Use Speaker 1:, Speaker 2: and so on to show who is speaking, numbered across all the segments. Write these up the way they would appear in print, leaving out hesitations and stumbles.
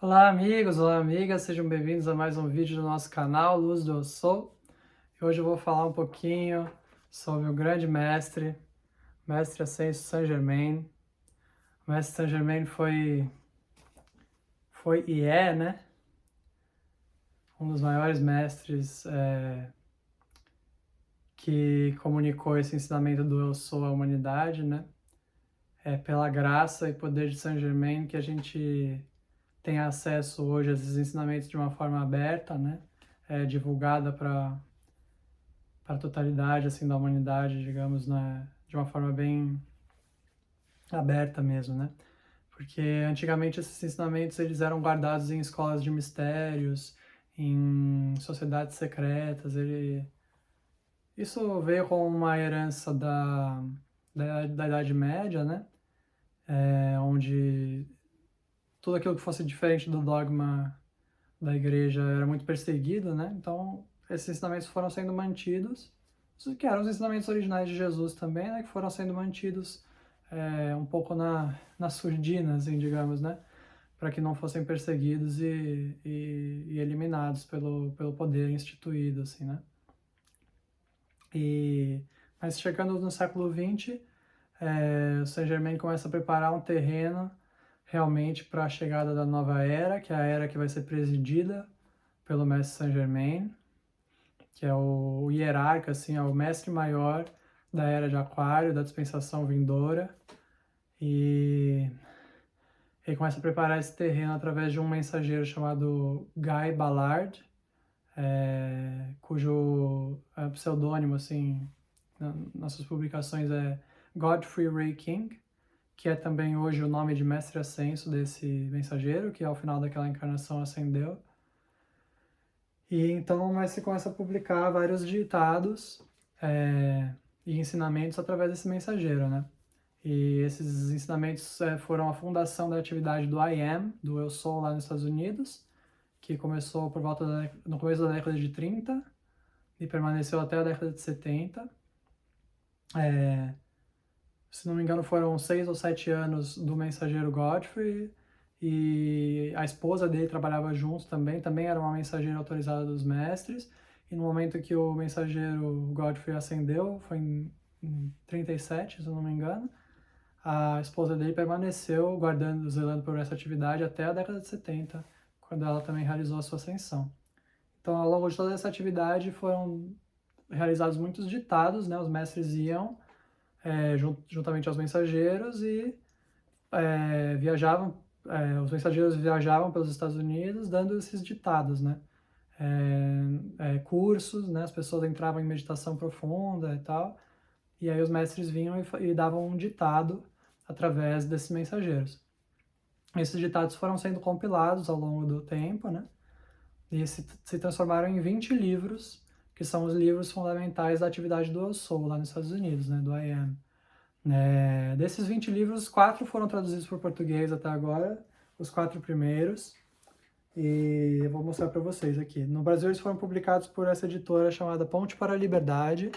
Speaker 1: Olá, amigos, olá, amigas, sejam bem-vindos a mais um vídeo do nosso canal Luz do Eu Sou. E hoje eu vou falar um pouquinho sobre o grande mestre, Mestre Ascenso Saint Germain. O Mestre Saint Germain foi e é, né, um dos maiores mestres que comunicou esse ensinamento do Eu Sou à humanidade, né? É pela graça e poder de Saint Germain que a gente tem acesso hoje a esses ensinamentos de uma forma aberta, né? Divulgada para a totalidade assim da humanidade, digamos, né, de uma forma bem aberta mesmo, né? Porque antigamente esses ensinamentos eles eram guardados em escolas de mistérios, em sociedades secretas. Isso veio com uma herança da Idade Média, né? Onde tudo aquilo que fosse diferente do dogma da igreja era muito perseguido, né? Então esses ensinamentos foram sendo mantidos, que eram os ensinamentos originais de Jesus também, né? Que foram sendo mantidos um pouco na surdina, assim, digamos, né? Para que não fossem perseguidos e eliminados pelo poder instituído, assim, né? Mas chegando no século XX, o Saint Germain começa a preparar um terreno realmente para a chegada da nova era, que é a era que vai ser presidida pelo Mestre Saint Germain, que é o hierarca, assim, é o mestre maior da era de Aquário, da dispensação vindoura. E ele começa a preparar esse terreno através de um mensageiro chamado Guy Ballard, cujo pseudônimo, assim, nas suas publicações é Godfrey Ray King, que é também hoje o nome de mestre ascenso desse mensageiro, que ao final daquela encarnação ascendeu. E então mas se começa a publicar vários ditados e ensinamentos através desse mensageiro, né? E esses ensinamentos foram a fundação da atividade do I Am, do Eu Sou lá nos Estados Unidos, que começou por volta no começo da década de 30 e permaneceu até a década de 70. Se não me engano, foram 6 ou 7 anos do mensageiro Godfrey, e a esposa dele trabalhava junto também era uma mensageira autorizada dos mestres, e no momento que o mensageiro Godfrey ascendeu, foi em 37, se não me engano, a esposa dele permaneceu guardando, zelando por essa atividade até a década de 70, quando ela também realizou a sua ascensão. Então, ao longo de toda essa atividade foram realizados muitos ditados, né? Os mestres iam juntamente aos mensageiros e viajavam, os mensageiros viajavam pelos Estados Unidos dando esses ditados, né? Cursos, né? As pessoas entravam em meditação profunda e tal, e aí os mestres vinham e davam um ditado através desses mensageiros. Esses ditados foram sendo compilados ao longo do tempo, né? E se transformaram em 20 livros, que são os livros fundamentais da atividade do Eu Sou, lá nos Estados Unidos, né? Do I Am. Desses 20 livros, 4 foram traduzidos para o português até agora, os 4 primeiros, e eu vou mostrar para vocês aqui. No Brasil eles foram publicados por essa editora chamada Ponte para a Liberdade,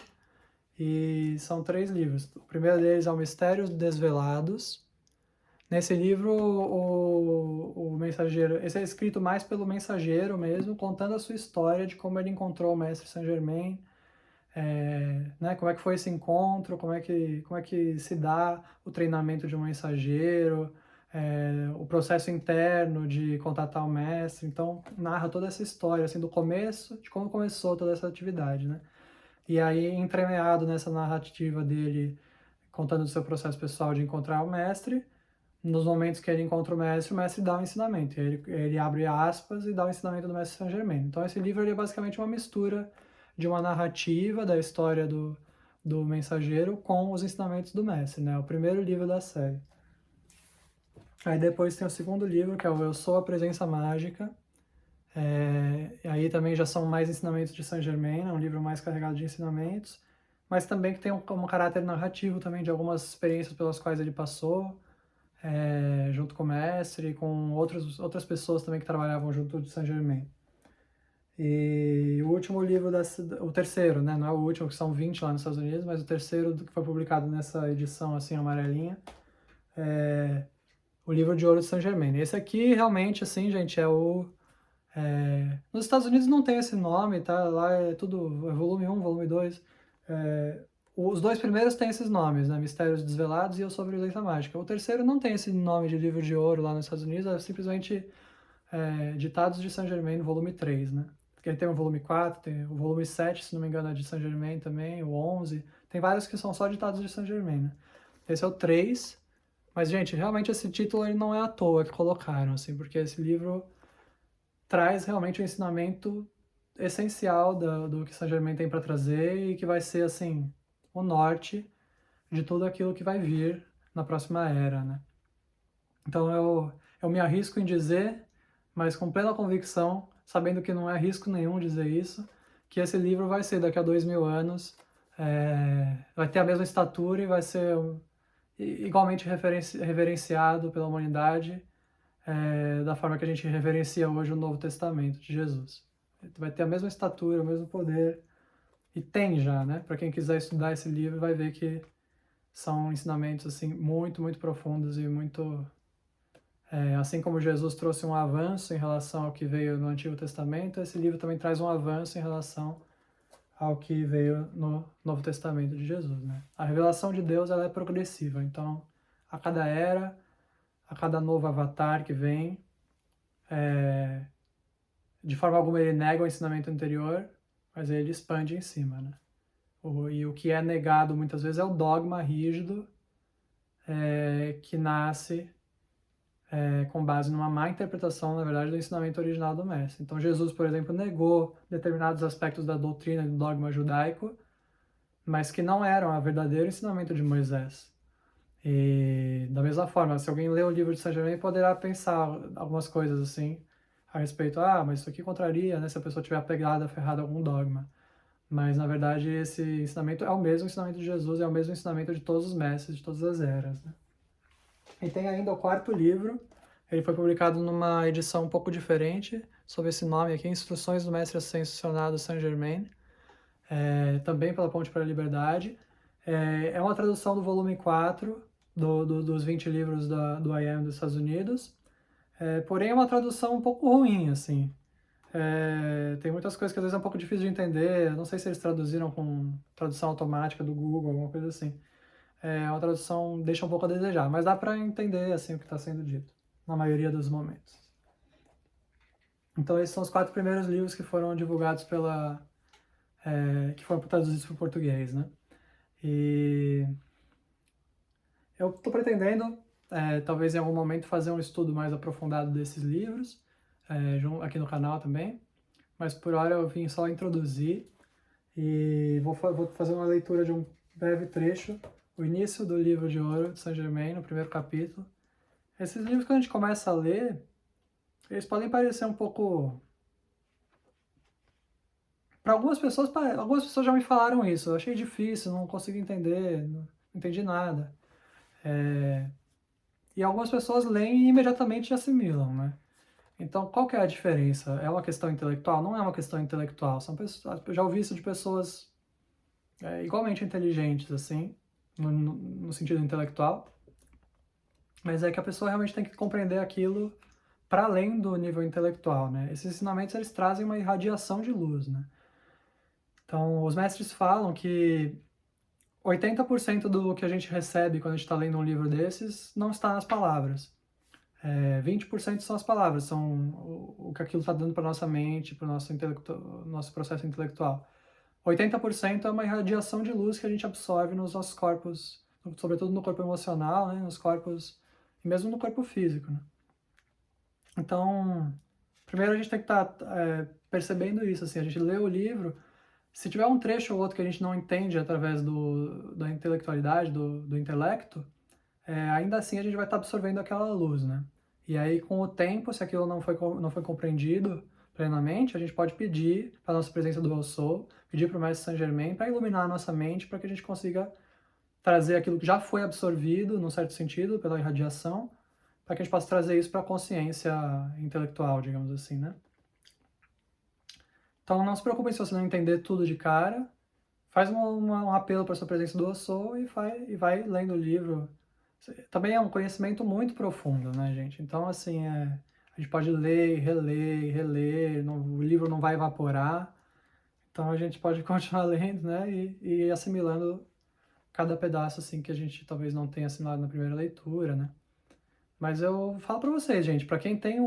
Speaker 1: e são 3 livros. O primeiro deles é o Mistérios Desvelados. Nesse livro, o mensageiro, esse é escrito mais pelo mensageiro mesmo, contando a sua história de como ele encontrou o Mestre Saint Germain, né, como é que foi esse encontro, como é que se dá o treinamento de um mensageiro, o processo interno de contatar o mestre. Então narra toda essa história assim do começo, de como começou toda essa atividade, né? E aí entremeado nessa narrativa dele contando do seu processo pessoal de encontrar o mestre, nos momentos que ele encontra o mestre dá o ensinamento. Ele abre aspas e dá o ensinamento do mestre Saint Germain. Então esse livro ele é basicamente uma mistura de uma narrativa da história do mensageiro com os ensinamentos do mestre, né? O primeiro livro da série. Aí depois tem o segundo livro, que é o Eu Sou a Presença Mágica. Aí também já são mais ensinamentos de Saint Germain, é um livro mais carregado de ensinamentos, mas também que tem um caráter narrativo também de algumas experiências pelas quais ele passou, junto com o mestre e com outras pessoas também que trabalhavam junto de Saint Germain. E o último livro, o terceiro, né, não é o último, que são 20 lá nos Estados Unidos, mas o terceiro que foi publicado nessa edição assim amarelinha, o livro de ouro de Saint-Germain. Esse aqui, realmente, assim, gente, nos Estados Unidos não tem esse nome, tá? Lá é tudo volume 1, volume 2. Os dois primeiros têm esses nomes, né? Mistérios Desvelados e Eu Sobre a Lei Mágica. O terceiro não tem esse nome de livro de ouro lá nos Estados Unidos, é simplesmente Ditados de Saint-Germain, volume 3, né? Porque tem o volume 4, tem o volume 7, se não me engano, é de Saint-Germain também, o 11. Tem vários que são só Ditados de Saint-Germain, né? Esse é o 3. Mas, gente, realmente esse título ele não é à toa que colocaram, assim, porque esse livro traz realmente um ensinamento essencial do que Saint-Germain tem para trazer e que vai ser, assim, o norte de tudo aquilo que vai vir na próxima era, né? Então eu me arrisco em dizer, mas com plena convicção, sabendo que não é risco nenhum dizer isso, que esse livro vai ser daqui a 2000 anos, vai ter a mesma estatura e vai ser igualmente reverenciado pela humanidade, da forma que a gente reverencia hoje o Novo Testamento de Jesus. Vai ter a mesma estatura, o mesmo poder, e tem já, né? Para quem quiser estudar esse livro, vai ver que são ensinamentos assim muito, muito profundos e muito assim como Jesus trouxe um avanço em relação ao que veio no Antigo Testamento, esse livro também traz um avanço em relação ao que veio no Novo Testamento de Jesus, né? A revelação de Deus ela é progressiva, então a cada era, a cada novo avatar que vem, de forma alguma ele nega o ensinamento anterior, mas ele expande em cima, né? E o que é negado muitas vezes é o dogma rígido que nasce com base numa má interpretação, na verdade, do ensinamento original do mestre. Então Jesus, por exemplo, negou determinados aspectos da doutrina e do dogma judaico, mas que não eram o verdadeiro ensinamento de Moisés. E da mesma forma, se alguém lê o livro de Saint-Germain, poderá pensar algumas coisas assim a respeito, mas isso aqui contraria, né, se a pessoa tiver apegada, aferrada a algum dogma. Mas na verdade esse ensinamento é o mesmo ensinamento de Jesus, é o mesmo ensinamento de todos os mestres, de todas as eras, né? E tem ainda o quarto livro, ele foi publicado numa edição um pouco diferente, sob esse nome aqui, Instruções do Mestre Ascensionado Saint-Germain, também pela Ponte para a Liberdade. É uma tradução do volume 4 dos 20 livros do IAM dos Estados Unidos, porém é uma tradução um pouco ruim, assim. Tem muitas coisas que às vezes é um pouco difícil de entender, não sei se eles traduziram com tradução automática do Google, alguma coisa assim. Uma tradução deixa um pouco a desejar, mas dá para entender assim o que está sendo dito, na maioria dos momentos. Então esses são os 4 primeiros livros que foram divulgados que foram traduzidos para o português, né? E eu estou pretendendo, talvez em algum momento, fazer um estudo mais aprofundado desses livros, aqui no canal também, mas por hora eu vim só introduzir e vou fazer uma leitura de um breve trecho, o início do livro de ouro de Saint-Germain, no primeiro capítulo. Esses livros, quando a gente começa a ler, eles podem parecer um pouco... Para algumas pessoas já me falaram isso, eu achei difícil, não consegui entender, não entendi nada. E algumas pessoas leem e imediatamente assimilam, né? Então, qual que é a diferença? É uma questão intelectual? Não é uma questão intelectual. Eu já ouvi isso de pessoas igualmente inteligentes, assim, no sentido intelectual, mas é que a pessoa realmente tem que compreender aquilo para além do nível intelectual, né? Esses ensinamentos, eles trazem uma irradiação de luz, né? Então, os mestres falam que 80% do que a gente recebe quando a gente está lendo um livro desses não está nas palavras. 20% são as palavras, são o que aquilo está dando para nossa mente, para o nosso processo intelectual. 80% é uma irradiação de luz que a gente absorve nos nossos corpos, sobretudo no corpo emocional, né, nos corpos, e mesmo no corpo físico, né? Então, primeiro a gente tem que estar percebendo isso, assim, a gente lê o livro, se tiver um trecho ou outro que a gente não entende através da intelectualidade, do intelecto, ainda assim a gente vai estar absorvendo aquela luz, né? E aí, com o tempo, se aquilo não foi compreendido plenamente, a gente pode pedir para a nossa presença do Eu Sou, pedir para o Mestre Saint-Germain para iluminar a nossa mente, para que a gente consiga trazer aquilo que já foi absorvido, num certo sentido, pela irradiação, para que a gente possa trazer isso para a consciência intelectual, digamos assim, né? Então, não se preocupe se você não entender tudo de cara, faz um apelo para a sua presença do Eu Sou e vai lendo o livro Também é um conhecimento muito profundo, né, gente? Então, assim, a gente pode ler, reler, reler, o livro não vai evaporar, então a gente pode continuar lendo, né, e ir assimilando cada pedaço, assim, que a gente talvez não tenha assimilado na primeira leitura, né? Mas eu falo para vocês, gente, para quem tem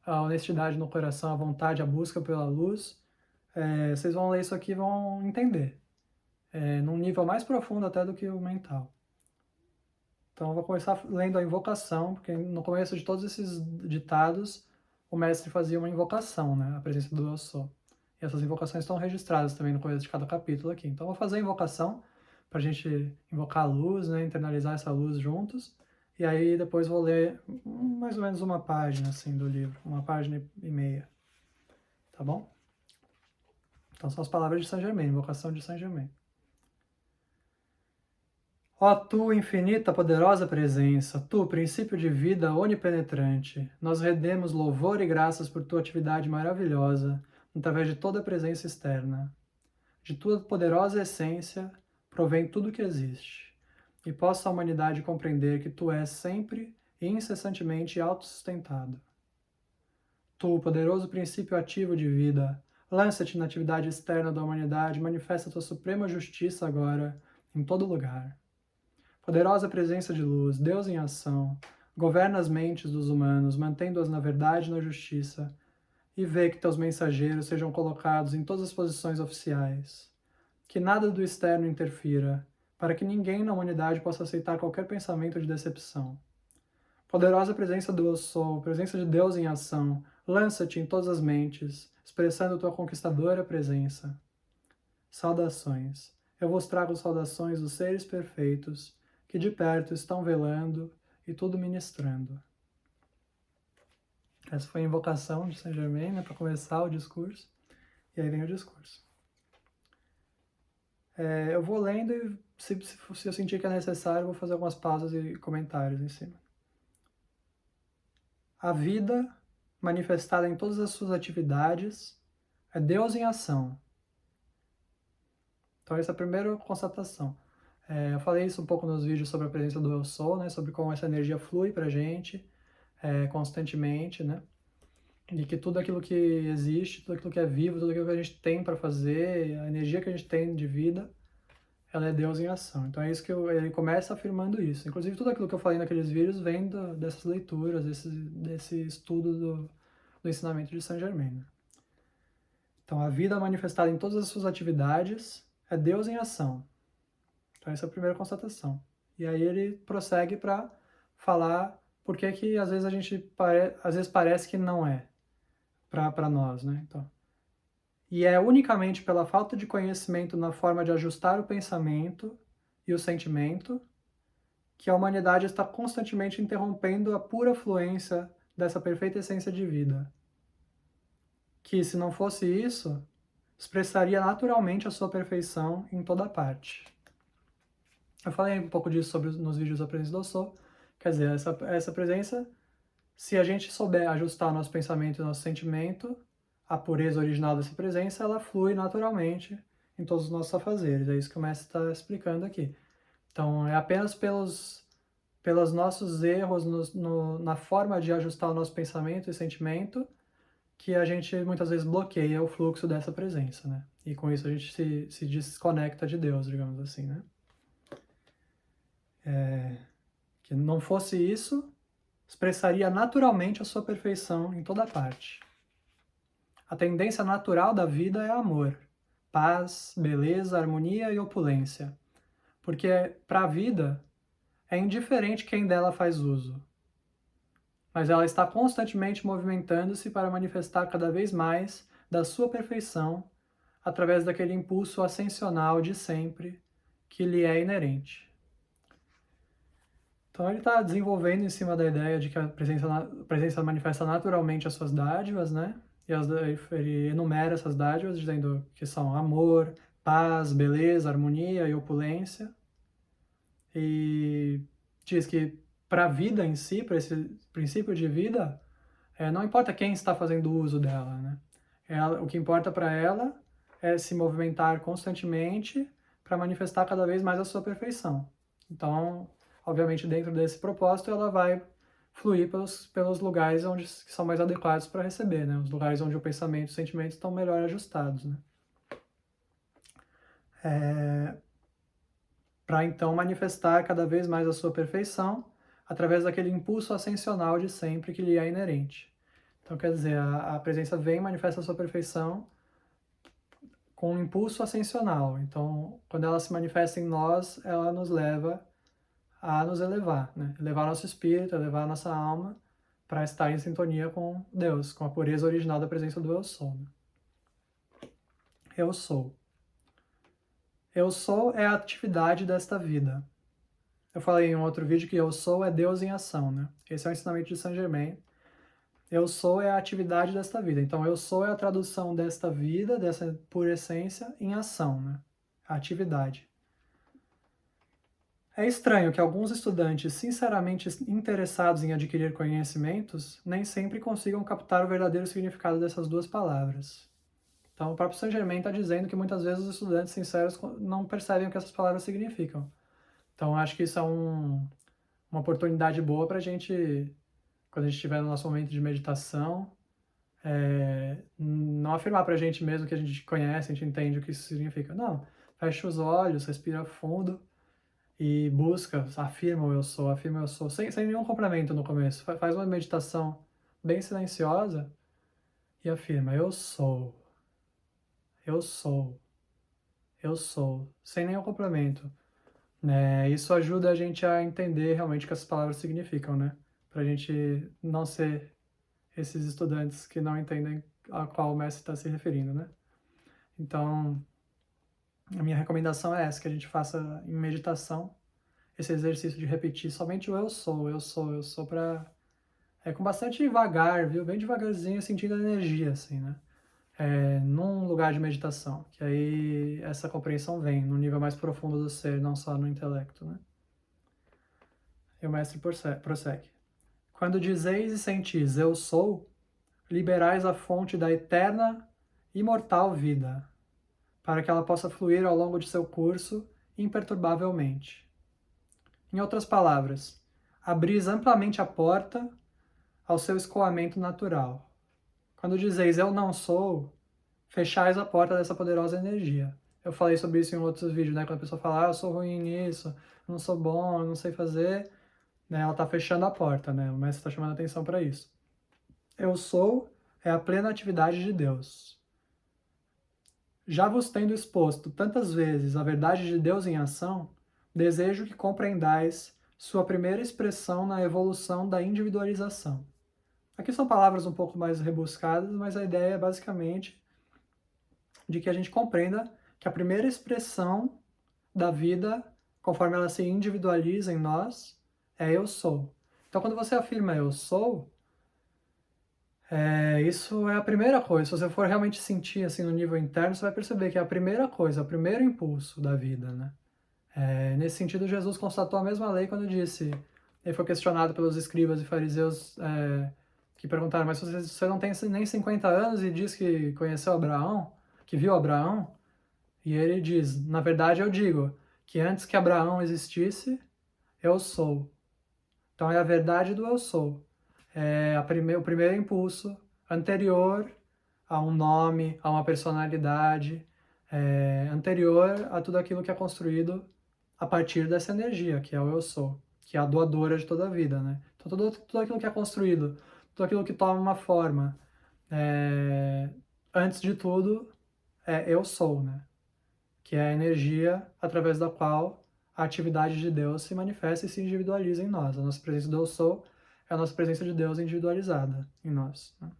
Speaker 1: a honestidade no coração, a vontade, a busca pela luz, vocês vão ler isso aqui e vão entender, num nível mais profundo até do que o mental. Então eu vou começar lendo a invocação, porque no começo de todos esses ditados, o mestre fazia uma invocação, né, a presença do eu sou. E essas invocações estão registradas também no começo de cada capítulo aqui. Então eu vou fazer a invocação para a gente invocar a luz, né, internalizar essa luz juntos. E aí depois vou ler mais ou menos uma página assim do livro, uma página e meia. Tá bom? Então são as palavras de Saint Germain, invocação de Saint Germain. Ó tu, infinita, poderosa presença, tu, princípio de vida onipenetrante, nós rendemos louvor e graças por tua atividade maravilhosa, através de toda a presença externa. De tua poderosa essência provém tudo que existe, e possa a humanidade compreender que tu és sempre e incessantemente autossustentado. Tu, poderoso princípio ativo de vida, lança-te na atividade externa da humanidade, manifesta tua suprema justiça agora, em todo lugar. Poderosa presença de luz, Deus em ação, governa as mentes dos humanos, mantendo-as na verdade e na justiça, e vê que teus mensageiros sejam colocados em todas as posições oficiais. Que nada do externo interfira, para que ninguém na humanidade possa aceitar qualquer pensamento de decepção. Poderosa presença do Eu Sou, presença de Deus em ação, lança-te em todas as mentes, expressando tua conquistadora presença. Saudações. Eu vos trago saudações dos seres perfeitos, que de perto estão velando e tudo ministrando. Essa foi a invocação de Saint Germain, né, para começar o discurso, e aí vem o discurso. Eu vou lendo e se eu sentir que é necessário, eu vou fazer algumas pausas e comentários em cima. A vida, manifestada em todas as suas atividades, é Deus em ação. Então essa é a primeira constatação. Eu falei isso um pouco nos vídeos sobre a presença do Eu Sou, né, sobre como essa energia flui pra gente constantemente, né, e que tudo aquilo que existe, tudo aquilo que é vivo, tudo aquilo que a gente tem para fazer, a energia que a gente tem de vida, ela é Deus em ação. Então é isso que ele começa afirmando isso. Inclusive tudo aquilo que eu falei naqueles vídeos vem dessas leituras, desse estudo do ensinamento de Saint Germain. Né? Então a vida manifestada em todas as suas atividades é Deus em ação. Então essa é a primeira constatação. E aí ele prossegue para falar por que às vezes a gente às vezes parece que não é para nós, né? Então, e é unicamente pela falta de conhecimento na forma de ajustar o pensamento e o sentimento que a humanidade está constantemente interrompendo a pura fluência dessa perfeita essência de vida. Que, se não fosse isso, expressaria naturalmente a sua perfeição em toda parte. Eu falei um pouco disso nos vídeos da presença do Sou. Quer dizer, essa presença, se a gente souber ajustar nosso pensamento e nosso sentimento, a pureza original dessa presença, ela flui naturalmente em todos os nossos afazeres. É isso que o mestre está explicando aqui. Então, é apenas pelos nossos erros na forma de ajustar o nosso pensamento e sentimento que a gente muitas vezes bloqueia o fluxo dessa presença, né? E com isso a gente se desconecta de Deus, digamos assim, né? Que não fosse isso, expressaria naturalmente a sua perfeição em toda parte. A tendência natural da vida é amor, paz, beleza, harmonia e opulência. Porque para a vida é indiferente quem dela faz uso. Mas ela está constantemente movimentando-se para manifestar cada vez mais da sua perfeição através daquele impulso ascensional de sempre que lhe é inerente. Então ele está desenvolvendo em cima da ideia de que a presença manifesta naturalmente as suas dádivas, né? E ele enumera essas dádivas dizendo que são amor, paz, beleza, harmonia e opulência. E diz que para a vida em si, para esse princípio de vida, não importa quem está fazendo uso dela, né? O que importa para ela é se movimentar constantemente para manifestar cada vez mais a sua perfeição. Então, obviamente dentro desse propósito, ela vai fluir pelos lugares que são mais adequados para receber, né? Os lugares onde o pensamento e os sentimentos estão melhor ajustados, né? Para então manifestar cada vez mais a sua perfeição através daquele impulso ascensional de sempre que lhe é inerente. Então, quer dizer, a presença vem e manifesta a sua perfeição com um impulso ascensional. Então, quando ela se manifesta em nós, ela nos leva a nos elevar, né? Elevar nosso espírito, elevar nossa alma para estar em sintonia com Deus, com a pureza original da presença do Eu Sou. Né? Eu sou. Eu sou é a atividade desta vida. Eu falei em um outro vídeo que eu sou é Deus em ação, né? Esse é o ensinamento de Saint Germain. Eu sou é a atividade desta vida. Então, eu sou é a tradução desta vida, dessa pura essência, em ação, né? A atividade. É estranho que alguns estudantes sinceramente interessados em adquirir conhecimentos nem sempre consigam captar o verdadeiro significado dessas duas palavras. Então, o próprio Saint Germain está dizendo que muitas vezes os estudantes sinceros não percebem o que essas palavras significam. Então, acho que isso é uma oportunidade boa para a gente, quando a gente estiver no nosso momento de meditação, não afirmar para a gente mesmo que a gente conhece, a gente entende o que isso significa. Não, fecha os olhos, respira fundo e busca, afirma o eu sou, sem nenhum complemento no começo. Faz uma meditação bem silenciosa e afirma, eu sou, eu sou, eu sou, sem nenhum complemento. Isso ajuda a gente a entender realmente o que essas palavras significam, né? Pra gente não ser esses estudantes que não entendem a qual o mestre está se referindo, né? Então, a minha recomendação é essa, que a gente faça em meditação esse exercício de repetir somente o eu sou, eu sou, eu sou pra... com bastante devagar, viu? Bem devagarzinho, sentindo a energia, assim, né? Num lugar de meditação, que aí essa compreensão vem no nível mais profundo do ser, não só no intelecto, né? E o mestre prossegue. Quando dizeis e sentis eu sou, liberais a fonte da eterna, imortal vida, para que ela possa fluir ao longo de seu curso imperturbavelmente. Em outras palavras, abris amplamente a porta ao seu escoamento natural. Quando dizeis eu não sou, fechais a porta dessa poderosa energia. Eu falei sobre isso em outros vídeos, né? Quando a pessoa fala, eu sou ruim nisso, não sou bom, eu não sei fazer, né? Ela está fechando a porta, né? O mestre está chamando a atenção para isso. Eu sou é a plena atividade de Deus. Já vos tendo exposto tantas vezes a verdade de Deus em ação, desejo que compreendais sua primeira expressão na evolução da individualização. Aqui são palavras um pouco mais rebuscadas, mas a ideia é basicamente de que a gente compreenda que a primeira expressão da vida, conforme ela se individualiza em nós, é eu sou. Então, quando você afirma eu sou, isso é a primeira coisa. Se você for realmente sentir assim no nível interno, você vai perceber que é a primeira coisa, o primeiro impulso da vida, né? Nesse sentido, Jesus constatou a mesma lei quando disse, ele foi questionado pelos escribas e fariseus que perguntaram, mas você não tem nem 50 anos e diz que conheceu Abraão, que viu Abraão? E ele diz, na verdade eu digo, que antes que Abraão existisse, eu sou. Então é a verdade do eu sou. O primeiro impulso anterior a um nome, a uma personalidade, anterior a tudo aquilo que é construído a partir dessa energia, que é o eu sou, que é a doadora de toda a vida, né? Então tudo aquilo que é construído, tudo aquilo que toma uma forma, antes de tudo, é eu sou, né? Que é a energia através da qual a atividade de Deus se manifesta e se individualiza em nós. A nossa presença do eu sou é a nossa presença de Deus individualizada em nós, né?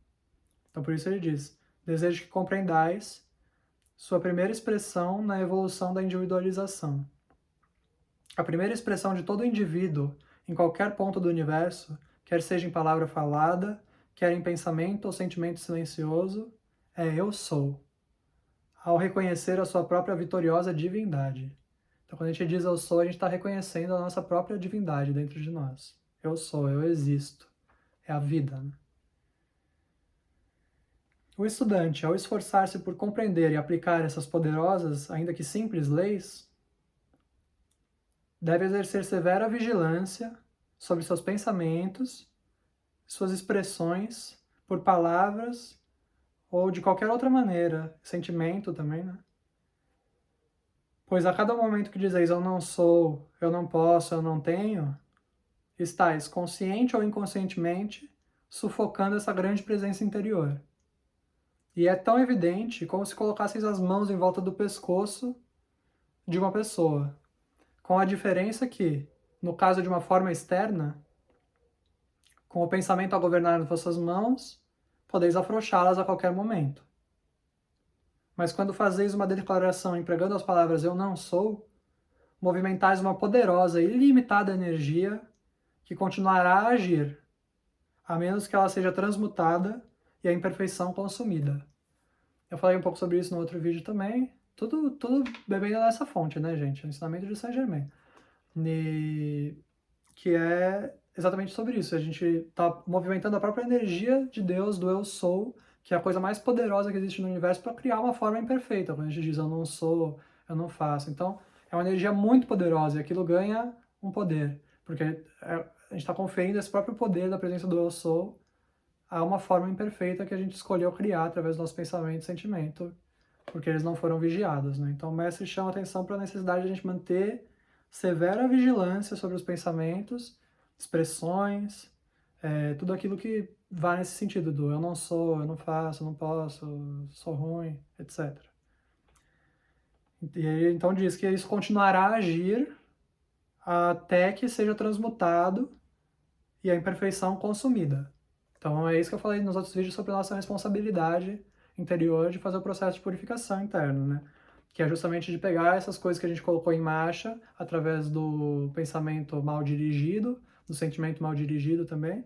Speaker 1: Então por isso ele diz, desejo que compreendais sua primeira expressão na evolução da individualização. A primeira expressão de todo indivíduo, em qualquer ponto do universo, quer seja em palavra falada, quer em pensamento ou sentimento silencioso, é eu sou, ao reconhecer a sua própria vitoriosa divindade. Então, quando a gente diz eu sou, a gente está reconhecendo a nossa própria divindade dentro de nós. Eu sou, eu existo. É a vida, né? O estudante, ao esforçar-se por compreender e aplicar essas poderosas, ainda que simples leis, deve exercer severa vigilância sobre seus pensamentos, suas expressões, por palavras ou de qualquer outra maneira, sentimento também, né? Pois a cada momento que dizeis eu não sou, eu não posso, eu não tenho, estais, consciente ou inconscientemente, sufocando essa grande presença interior. E é tão evidente como se colocasseis as mãos em volta do pescoço de uma pessoa, com a diferença que, no caso de uma forma externa, com o pensamento a governar as vossas mãos, podeis afrouxá-las a qualquer momento. Mas quando fazeis uma declaração empregando as palavras eu não sou, movimentais uma poderosa e ilimitada energia que continuará a agir, a menos que ela seja transmutada e a imperfeição consumida. Eu falei um pouco sobre isso no outro vídeo também. Tudo bebendo nessa fonte, né, gente? O ensinamento de Saint-Germain. Que é exatamente sobre isso. A gente está movimentando a própria energia de Deus, do eu sou, que é a coisa mais poderosa que existe no universo, para criar uma forma imperfeita. Quando a gente diz eu não sou, eu não faço. Então, é uma energia muito poderosa e aquilo ganha um poder. Porque a gente está conferindo esse próprio poder da presença do eu sou a uma forma imperfeita que a gente escolheu criar através do nosso pensamento e sentimento, porque eles não foram vigiados, né? Então o mestre chama atenção para a necessidade de a gente manter severa vigilância sobre os pensamentos, expressões, tudo aquilo que vai nesse sentido do eu não sou, eu não faço, eu não posso, sou ruim, etc. E aí, então diz que isso continuará a agir até que seja transmutado e a imperfeição consumida. Então é isso que eu falei nos outros vídeos sobre a nossa responsabilidade interior de fazer o processo de purificação interno, né? Que é justamente de pegar essas coisas que a gente colocou em marcha através do pensamento mal dirigido, do sentimento mal dirigido também,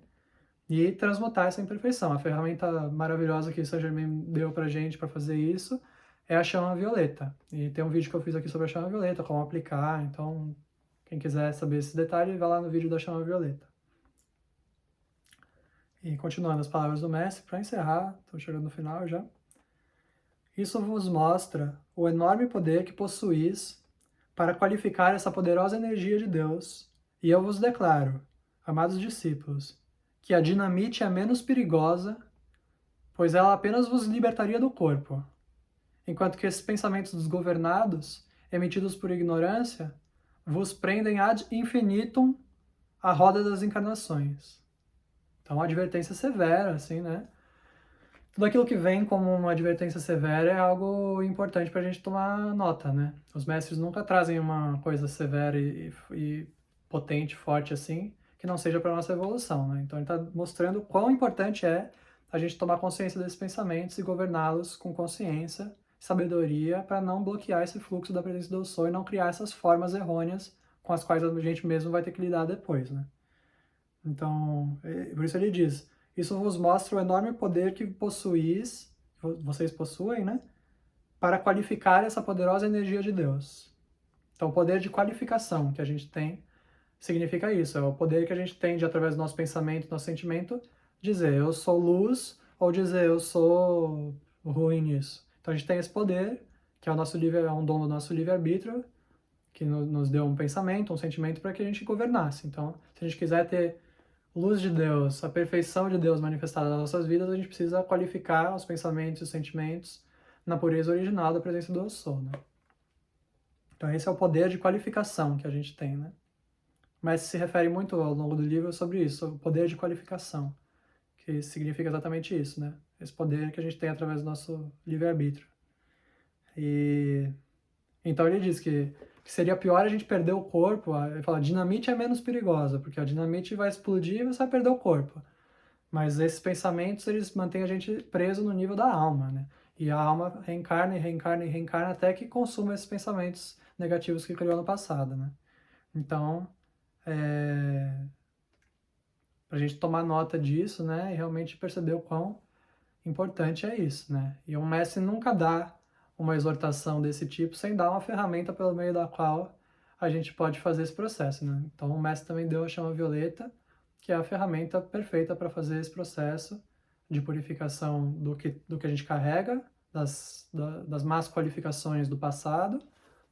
Speaker 1: e transmutar essa imperfeição. A ferramenta maravilhosa que o Saint-Germain deu pra gente para fazer isso é a chama violeta. E tem um vídeo que eu fiz aqui sobre a chama violeta, como aplicar, então quem quiser saber esse detalhe, vai lá no vídeo da chama violeta. E continuando as palavras do mestre, para encerrar, estou chegando no final já. Isso vos mostra o enorme poder que possuís para qualificar essa poderosa energia de Deus, e eu vos declaro, amados discípulos, que a dinamite é menos perigosa, pois ela apenas vos libertaria do corpo, enquanto que esses pensamentos desgovernados, emitidos por ignorância, vos prendem ad infinitum à roda das encarnações. Então, uma advertência severa, assim, né? Tudo aquilo que vem como uma advertência severa é algo importante para a gente tomar nota, né? Os mestres nunca trazem uma coisa severa e potente, forte assim, que não seja para nossa evolução, né? Então, ele está mostrando quão importante é a gente tomar consciência desses pensamentos e governá-los com consciência, sabedoria, para não bloquear esse fluxo da presença do eu sou e não criar essas formas errôneas com as quais a gente mesmo vai ter que lidar depois, né? Então, por isso ele diz, isso vos mostra o enorme poder que possuís, vocês possuem, né? Para qualificar essa poderosa energia de Deus. Então, o poder de qualificação que a gente tem significa isso, é o poder que a gente tem de, através do nosso pensamento, nosso sentimento, dizer eu sou luz ou dizer eu sou ruim nisso. Então, a gente tem esse poder, que é o nosso é um dom do nosso livre-arbítrio, que nos deu um pensamento, um sentimento para que a gente governasse. Então, se a gente quiser ter luz de Deus, a perfeição de Deus manifestada nas nossas vidas, a gente precisa qualificar os pensamentos e os sentimentos na pureza original da presença do Eu Sou, né? Então esse é o poder de qualificação que a gente tem, né? Mas se refere muito ao longo do livro sobre isso, o poder de qualificação, que significa exatamente isso, né? Esse poder que a gente tem através do nosso livre-arbítrio. E então ele diz que seria pior a gente perder o corpo. Ele fala, dinamite é menos perigosa, porque a dinamite vai explodir e você vai perder o corpo. Mas esses pensamentos, eles mantêm a gente preso no nível da alma, né? E a alma reencarna e reencarna e reencarna até que consuma esses pensamentos negativos que criou no passado, né? Então, pra gente tomar nota disso, né? E realmente perceber o quão importante é isso, né? E um mestre nunca dá uma exortação desse tipo sem dar uma ferramenta pelo meio da qual a gente pode fazer esse processo, né? Então o mestre também deu a chama violeta, que é a ferramenta perfeita para fazer esse processo de purificação do que a gente carrega, das más qualificações do passado,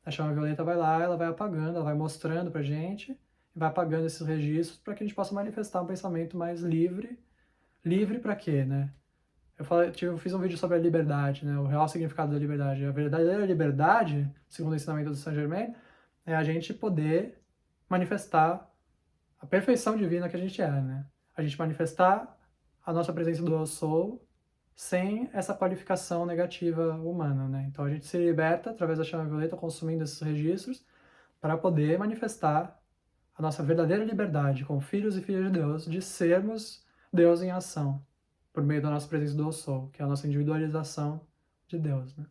Speaker 1: A chama violeta vai lá, ela vai apagando, ela vai mostrando pra gente, e vai apagando esses registros para que a gente possa manifestar um pensamento mais livre. Livre para quê, né? Eu fiz um vídeo sobre a liberdade, né? O real significado da liberdade. A verdadeira liberdade, segundo o ensinamento do Saint-Germain, é a gente poder manifestar a perfeição divina que a gente é, né? A gente manifestar a nossa presença do Eu Sou sem essa qualificação negativa humana, né? Então a gente se liberta através da chama violeta, consumindo esses registros, para poder manifestar a nossa verdadeira liberdade como filhos e filhas de Deus, de sermos Deus em ação, por meio da nossa presença do Eu Sou, que é a nossa individualização de Deus, né?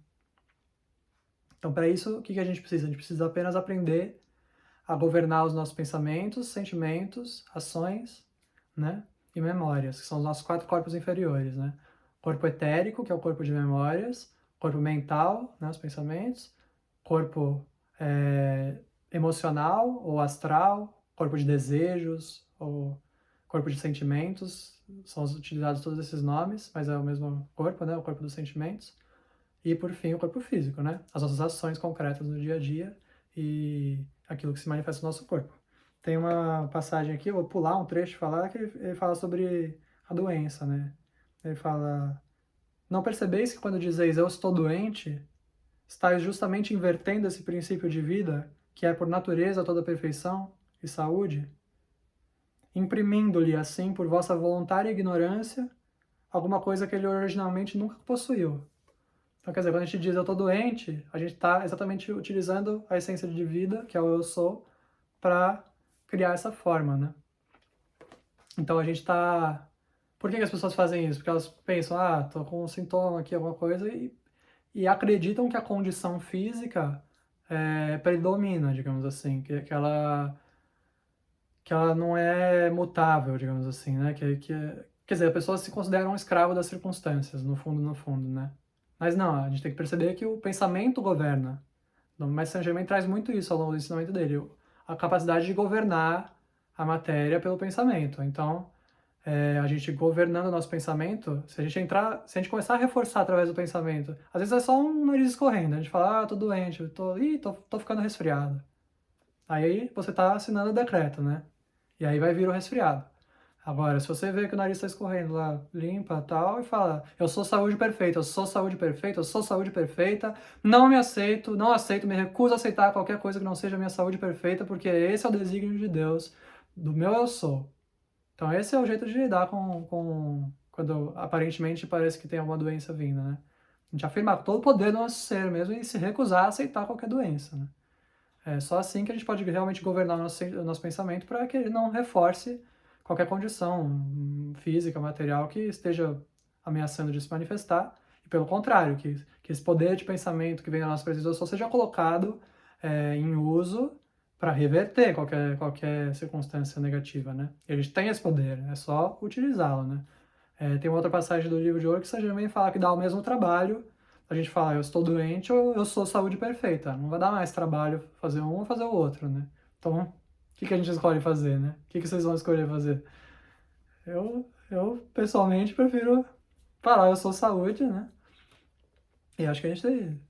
Speaker 1: Então, para isso, o que a gente precisa? A gente precisa apenas aprender a governar os nossos pensamentos, sentimentos, ações, né? E memórias, que são os nossos 4 corpos inferiores, né? Corpo etérico, que é o corpo de memórias, corpo mental, né, os pensamentos, corpo emocional ou astral, corpo de desejos ou corpo de sentimentos, são utilizados todos esses nomes, mas é o mesmo corpo, né, o corpo dos sentimentos. E, por fim, o corpo físico, né? As nossas ações concretas no dia a dia e aquilo que se manifesta no nosso corpo. Tem uma passagem aqui, eu vou pular um trecho e falar, que ele fala sobre a doença, né? Ele fala: não percebeis que quando dizeis eu estou doente, estáis justamente invertendo esse princípio de vida, que é por natureza toda perfeição e saúde, imprimindo-lhe assim, por vossa voluntária ignorância, alguma coisa que ele originalmente nunca possuiu. Então, quer dizer, quando a gente diz eu estou doente, a gente está exatamente utilizando a essência de vida, que é o eu sou, para criar essa forma, né? Então a gente está... Por que as pessoas fazem isso? Porque elas pensam, tô com um sintoma aqui, alguma coisa, e acreditam que a condição física predomina, digamos assim, que ela não é mutável, digamos assim, né? Quer dizer, a pessoa se considera um escravo das circunstâncias, no fundo, né? Mas não, a gente tem que perceber que o pensamento governa. O Mestre Saint-Germain traz muito isso ao longo do ensinamento dele, a capacidade de governar a matéria pelo pensamento. Então, a gente governando o nosso pensamento, se a gente começar a reforçar através do pensamento, às vezes é só um nariz escorrendo, a gente fala, tô doente, tô ficando resfriado. Aí você tá assinando o decreto, né? E aí vai vir o resfriado. Agora, se você vê que o nariz está escorrendo lá, limpa tal, e fala, eu sou saúde perfeita, eu sou saúde perfeita, eu sou saúde perfeita, não me aceito, não aceito, me recuso a aceitar qualquer coisa que não seja minha saúde perfeita, porque esse é o desígnio de Deus, do meu eu sou. Então esse é o jeito de lidar com quando aparentemente parece que tem alguma doença vindo, né? A gente afirmar todo o poder do nosso ser mesmo e se recusar a aceitar qualquer doença, né? É só assim que a gente pode realmente governar o nosso pensamento para que ele não reforce qualquer condição física, material que esteja ameaçando de se manifestar. E pelo contrário, que esse poder de pensamento que vem da nossa presença só seja colocado em uso para reverter qualquer circunstância negativa, né? E a gente tem esse poder, é só utilizá-lo, né? Tem uma outra passagem do livro de Ouro que Saint Germain fala que dá o mesmo trabalho a gente fala, eu estou doente ou eu sou saúde perfeita. Não vai dar mais trabalho fazer um ou fazer o outro, né? Então, o que a gente escolhe fazer, né? O que vocês vão escolher fazer? Eu pessoalmente prefiro falar, eu sou saúde, né? E acho que a gente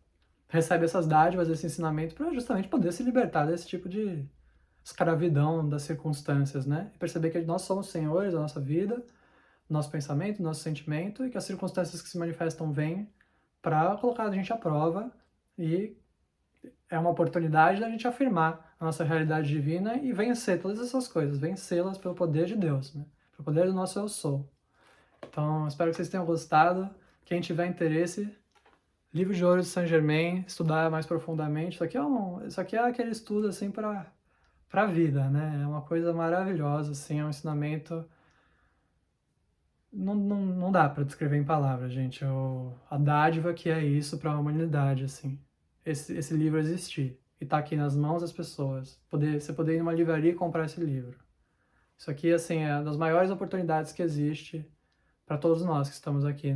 Speaker 1: recebe essas dádivas, esse ensinamento para justamente poder se libertar desse tipo de escravidão das circunstâncias, né? E perceber que nós somos senhores da nossa vida, nosso pensamento, nosso sentimento, e que as circunstâncias que se manifestam vêm para colocar a gente à prova e é uma oportunidade da gente afirmar a nossa realidade divina e vencer todas essas coisas, vencê-las pelo poder de Deus, né? Pelo poder do nosso Eu Sou. Então, espero que vocês tenham gostado. Quem tiver interesse, Livro de Ouro de Saint Germain, estudar mais profundamente. Isso aqui é aquele estudo assim para a vida, né? É uma coisa maravilhosa, assim, é um ensinamento. Não dá para descrever em palavras, gente. A dádiva que é isso para a humanidade, assim. Esse livro existir e tá aqui nas mãos das pessoas. Você poder ir numa livraria e comprar esse livro. Isso aqui, assim, é uma das maiores oportunidades que existe para todos nós que estamos aqui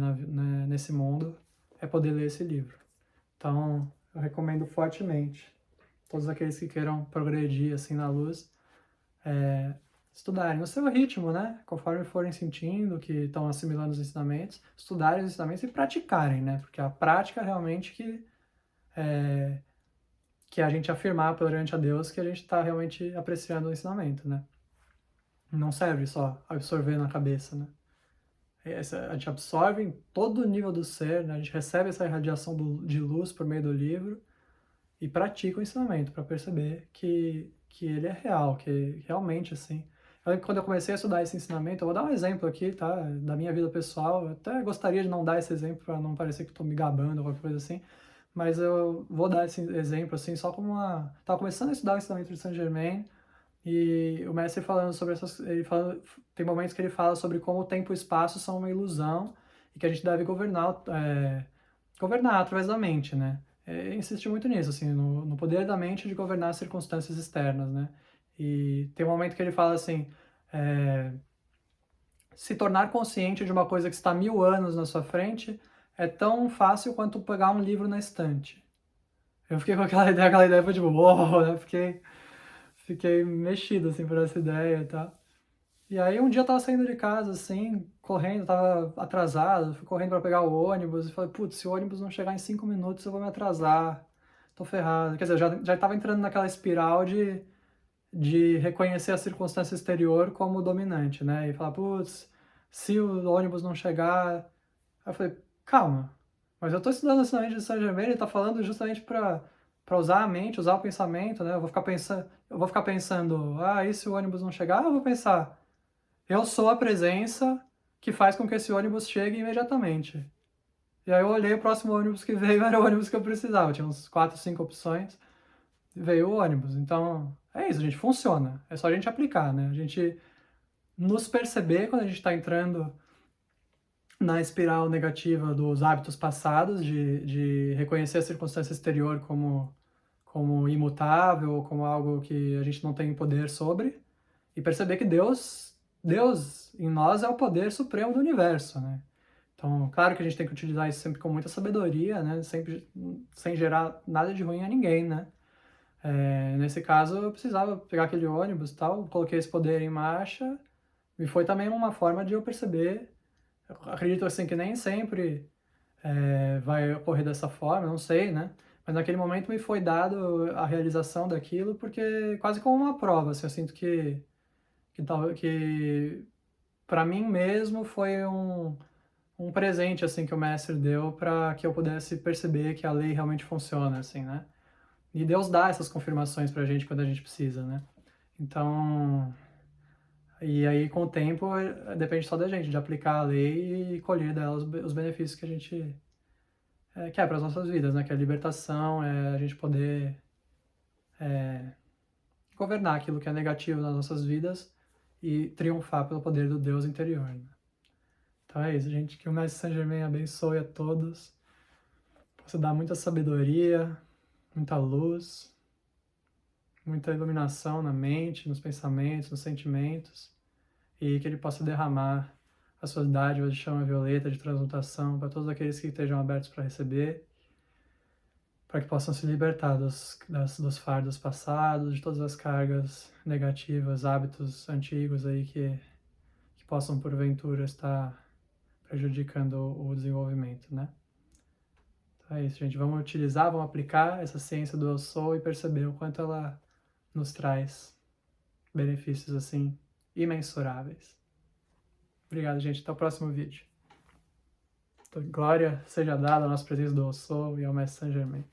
Speaker 1: nesse mundo, é poder ler esse livro. Então, eu recomendo fortemente. Todos aqueles que queiram progredir, assim, na luz, estudarem no seu ritmo, né? Conforme forem sentindo que estão assimilando os ensinamentos, estudarem os ensinamentos e praticarem, né? Porque a prática realmente que é a gente afirmar perante a Deus que a gente está realmente apreciando o ensinamento, né? Não serve só absorver na cabeça, né? A gente absorve em todo o nível do ser, né? A gente recebe essa irradiação de luz por meio do livro e pratica o ensinamento para perceber que ele é real, que realmente, assim... Eu lembro que quando eu comecei a estudar esse ensinamento, eu vou dar um exemplo aqui, tá? Da minha vida pessoal. Eu até gostaria de não dar esse exemplo para não parecer que estou me gabando ou qualquer coisa assim, mas eu vou dar esse exemplo, assim, só como uma... Estava começando a estudar o ensinamento de Saint Germain, e o mestre falando sobre essas... tem momentos que ele fala sobre como o tempo e o espaço são uma ilusão e que a gente deve governar através da mente, né? Insiste muito nisso, assim, no poder da mente de governar as circunstâncias externas, né? E tem um momento que ele fala assim, se tornar consciente de uma coisa que está 1000 anos na sua frente é tão fácil quanto pegar um livro na estante. Eu fiquei com aquela ideia foi tipo, uou, né? Fiquei mexido, assim, por essa ideia e tal. E aí um dia eu tava saindo de casa, assim, correndo, tava atrasado, fui correndo pra pegar o ônibus e falei, putz, se o ônibus não chegar em 5 minutos eu vou me atrasar, tô ferrado. Quer dizer, já tava entrando naquela espiral de reconhecer a circunstância exterior como dominante, né? E falar, putz, se o ônibus não chegar... Aí eu falei, calma, mas eu tô estudando ensinamento de Saint Germain, ele tá falando justamente para usar a mente, usar o pensamento, né? Eu vou ficar pensando, ah, e se o ônibus não chegar? Ah, eu vou pensar, eu sou a presença que faz com que esse ônibus chegue imediatamente. E aí eu olhei o próximo ônibus que veio, era o ônibus que eu precisava. Tinha uns 4, 5 opções, e veio o ônibus. Então, é isso, gente, funciona. É só a gente aplicar, né? A gente nos perceber quando a gente está entrando na espiral negativa dos hábitos passados, de reconhecer a circunstância exterior como imutável, como algo que a gente não tem poder sobre, e perceber que Deus em nós é o poder supremo do universo, né? Então, claro que a gente tem que utilizar isso sempre com muita sabedoria, né? Sempre sem gerar nada de ruim a ninguém, né? Nesse caso, eu precisava pegar aquele ônibus e tal, coloquei esse poder em marcha, e foi também uma forma de eu perceber. Eu acredito assim que nem sempre vai ocorrer dessa forma, não sei, né? Mas naquele momento me foi dado a realização daquilo, porque quase como uma prova, assim, eu sinto que para mim mesmo foi um presente assim que o mestre deu para que eu pudesse perceber que a lei realmente funciona, assim, né? E Deus dá essas confirmações pra gente quando a gente precisa, né? Então, e aí com o tempo depende só da gente, de aplicar a lei e colher dela os benefícios que a gente quer para as nossas vidas, né? Que é a libertação, é a gente poder governar aquilo que é negativo nas nossas vidas e triunfar pelo poder do Deus interior, né? Então é isso, gente. Que o Mestre Saint Germain abençoe a todos, possa dar muita sabedoria, muita luz, muita iluminação na mente, nos pensamentos, nos sentimentos, e que ele possa derramar as suas dádivas de chama violeta, de transmutação, para todos aqueles que estejam abertos para receber, para que possam se libertar dos fardos passados, de todas as cargas negativas, hábitos antigos aí que possam, porventura, estar prejudicando o desenvolvimento, né? Então é isso, gente. Vamos utilizar, vamos aplicar essa ciência do eu sou e perceber o quanto ela nos traz benefícios, assim, imensuráveis. Obrigado, gente. Até o próximo vídeo. Glória seja dada à nossa presença do eu sou e ao Mestre Saint Germain.